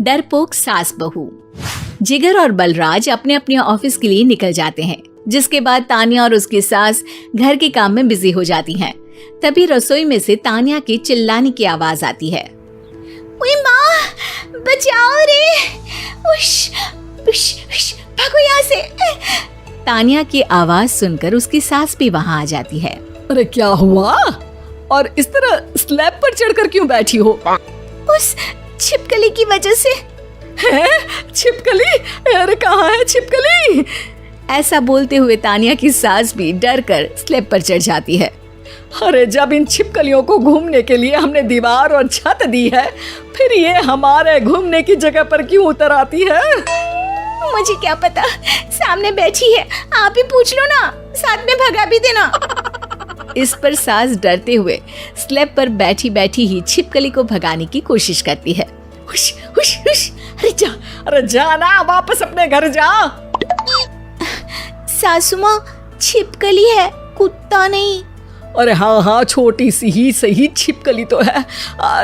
डरपोक सास बहू। जिगर और बलराज अपने अपने ऑफिस के लिए निकल जाते हैं, जिसके बाद तान्या और उसकी सास घर के काम में बिजी हो जाती हैं। तभी रसोई में से तान्या के चिल्लाने की आवाज आती है। ओए माँ, बचाओ रे, उश, उश, उश, भागो यहाँ से। तान्या की आवाज सुनकर उसकी सास भी वहाँ आ जाती है। अरे क्या हुआ? और इस तरह स्लैब पर चढ़कर क्यों बैठी हो? उस छिपकली की वजह से। है? छिपकली? अरे कहाँ है छिपकली? ऐसा बोलते हुए तान्या की सास भी डर कर स्लैब पर चढ़ जाती है। अरे जब इन छिपकलियों को घूमने के लिए हमने दीवार और छत दी है, फिर ये हमारे घूमने की जगह पर क्यों उतर आती है? मुझे क्या पता, सामने बैठी है, आप ही पूछ लो ना, साथ में भगा भी देना। इस पर सास डरते हुए स्लैब पर बैठी बैठी ही छिपकली को भगाने की कोशिश करती है। हुश, हुश, हुश, अरे जा ना, वापस अपने घर जा। सासू माँ, छिपकली है, कुत्ता नहीं। अरे हाँ, छोटी सी ही सही छिपकली तो है,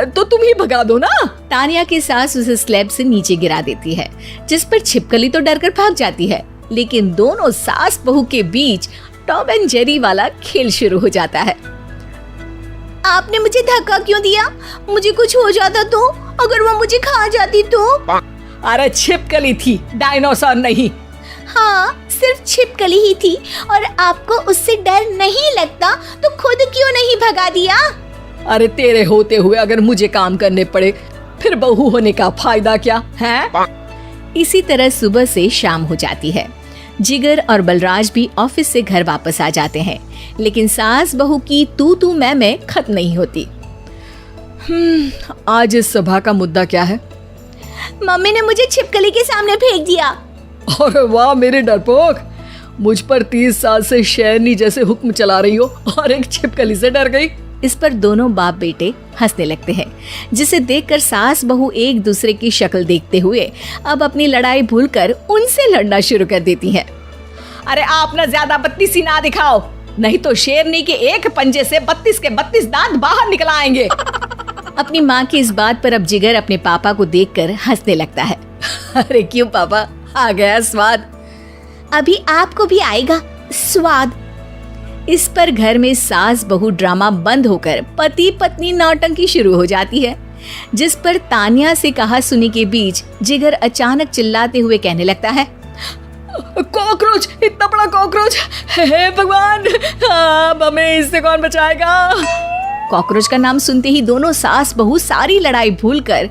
तो तुम ही भगा दो ना। तान्या की सास उसे स्लैब से नीचे गिरा देती है, जिस पर छिपकली तो डरकर भाग जाती है। लेकिन दोनों सास बहू के बीच टॉम एंड जेरी वाला खेल शुरू हो जाता है। आपने मुझे धक्का क्यों दिया? मुझे कुछ हो जाता तो? अगर वो मुझे खा जाती तो? अरे छिपकली थी, डायनासोर नहीं। हाँ, सिर्फ छिपकली ही थी, और आपको उससे डर नहीं लगता तो खुद क्यों नहीं भगा दिया? अरे तेरे होते हुए अगर मुझे काम करने पड़े, फिर बहू होने का फायदा क्या है? इसी तरह सुबह से शाम हो जाती है। जिगर और बलराज भी ऑफिस से घर वापस आ जाते हैं, लेकिन सास बहू की तू मैं खत्म नहीं होती। आज इस सभा का मुद्दा क्या है? मम्मी ने मुझे छिपकली के सामने फेंक दिया। अरे वाह मेरे डरपोक, मुझ पर 30 साल से शेरनी जैसे हुक्म चला रही हो और एक छिपकली से डर गई। इस पर दोनों बाप बेटे हंसने लगते हैं, जिसे देखकर सास बहू एक दूसरे की शक्ल देखते हुए अब अपनी लड़ाई भूलकर उनसे लड़ना शुरू कर देती हैं। अरे आप ना ज्यादा बत्तीसी ना दिखाओ, नहीं तो शेरनी के एक पंजे से 32 के 32 दांत बाहर निकल आएंगे। अपनी माँ की इस बात पर अब जिगर अपने पापा को देखकर हंसने लगता है। अरे क्यों पापा, आ गया स्वाद? अभी आपको भी आएगा स्वाद। इस पर घर में सास बहू ड्रामा बंद होकर पति पत्नी नौटंकी शुरू हो जाती है, जिस पर तान्या से कहा सुनी के बीच जिगर अचानक चिल्लाते हुए कहने लगता है। कॉकरोच, इतना बड़ा कॉकरोच! हे भगवान, अब हमें इससे कौन बचाएगा? कॉकरोच का नाम सुनते ही दोनों सास बहू सारी लड़ाई भूलकर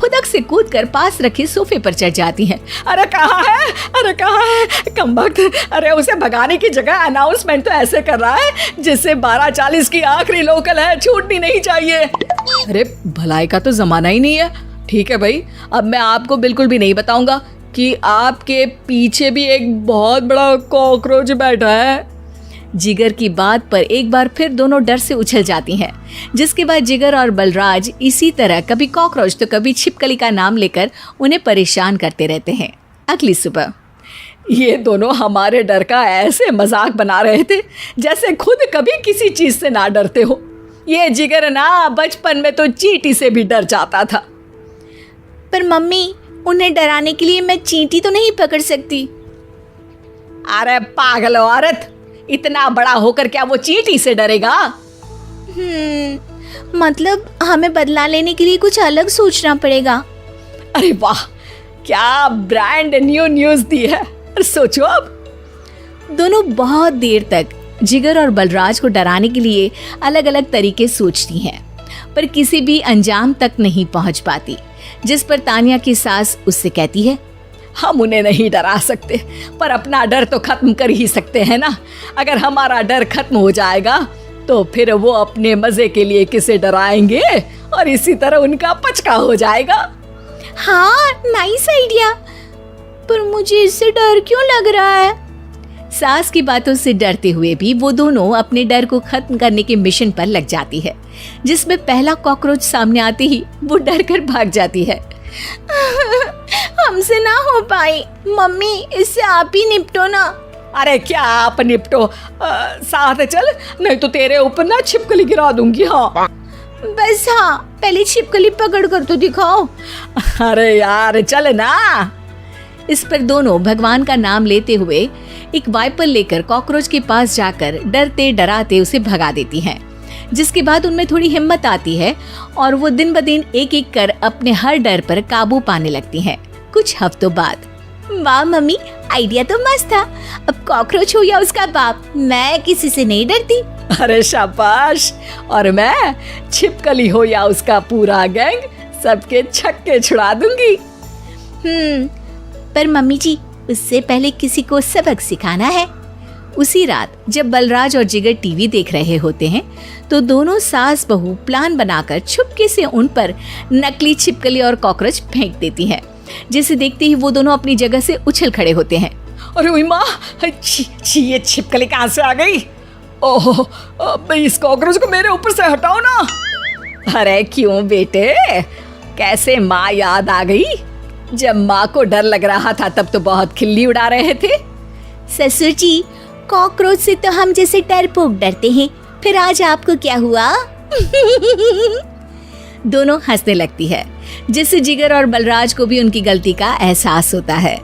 फुदक से कूदकर पास रखे सोफे पर चढ़ जाती हैं। अरे कहाँ है? अरे कहाँ है कमबख्त? अरे उसे भगाने की जगह अनाउंसमेंट तो ऐसे कर रहा है जिससे 12:40 की आखिरी लोकल है, छूटनी नहीं चाहिए। अरे भलाई का तो जमाना ही नहीं है। ठीक है भाई, अब मैं आपको बिल्कुल भी नहीं बताऊंगा कि आपके पीछे भी एक बहुत बड़ा कॉकरोच बैठा है। जिगर की बात पर एक बार फिर दोनों डर से उछल जाती हैं, जिसके बाद जिगर और बलराज इसी तरह कभी कॉकरोच तो कभी छिपकली का नाम लेकर उन्हें परेशान करते रहते हैं। अगली सुबह ये दोनों हमारे डर का ऐसे मजाक बना रहे थे जैसे खुद कभी किसी चीज से ना डरते हो। ये जिगर ना बचपन में तो चींटी से भी डर जाता था। पर मम्मी, उन्हें डराने के लिए मैं चींटी तो नहीं पकड़ सकती। अरे पागल औरत, इतना बड़ा होकर क्या वो चींटी से डरेगा? मतलब हमें बदला लेने के लिए कुछ अलग सोचना पड़ेगा। अरे वाह, क्या ब्रांड न्यू न्यूज दी है। सोचो अब। दोनों बहुत देर तक जिगर और बलराज को डराने के लिए अलग अलग तरीके सोचती हैं, पर किसी भी अंजाम तक नहीं पहुंच पाती, जिस पर तान्या की सास उससे कहती है। हम उन्हें नहीं डरा सकते, पर अपना डर तो खत्म कर ही सकते हैं ना। अगर हमारा डर खत्म हो जाएगा तो फिर वो अपने मजे के लिए किसे डराएंगे और इसी तरह उनका पचका हो जाएगा। हाँ, नाइस आइडिया, पर मुझे इससे डर क्यों लग रहा है? सास की बातों से डरते हुए भी वो दोनों अपने डर को खत्म करने के मिशन पर लग जाती है, जिसमें पहला कॉकरोच सामने आते ही वो डर कर भाग जाती है। हमसे ना हो पाई मम्मी, इससे आप ही निपटो ना। अरे क्या आप निपटो, साथ चल, नहीं तो तेरे ऊपर ना छिपकली गिरा दूंगी। हाँ बस, हाँ पहले छिपकली पकड़ कर तो दिखाओ। अरे यार चल ना। इस पर दोनों भगवान का नाम लेते हुए एक वाइपर लेकर कॉकरोच के पास जाकर डरते डराते उसे भगा देती हैं, जिसके बाद उनमें थोड़ी हिम्मत आती है और वो दिन ब दिन एक एक कर अपने हर डर पर काबू पाने लगती हैं। कुछ हफ्तों बाद, वाह मम्मी, आइडिया तो मस्त था। अब कॉकरोच हो या उसका बाप, मैं किसी से नहीं डरती। अरे शाबाश। और मैं छिपकली हो या उसका पूरा गैंग, सबके छक्के छुड़ा दूंगी। पर मम्मी जी, उससे पहले किसी को सबक सिखाना है। उसी रात जब बलराज और जिगर टीवी देख रहे होते हैं तो दोनों सास बहू प्लान बनाकर छुपके से उन पर नकली छिपकली और कॉकरोच फेंक देती हैं, जिसे देखते ही वो दोनों अपनी जगह से उछल खड़े होते हैं। अरे ओए माँ, छी, ये छिपकली कहाँ से आ गई? ओह, अब इस कॉकरोच को मेरे ऊपर से हटाओ ना। अरे क्यों बेटे, कैसे माँ याद आ गई? जब माँ को डर लग रहा था तब तो बहुत खिल्ली उड़ा रहे थे। ससुर जी, कॉकरोच से तो हम जैसे डरपोक डरते हैं, फिर आज आपको क्या हुआ? दोनों हंसने लगती है, जिससे जिगर और बलराज को भी उनकी गलती का एहसास होता है।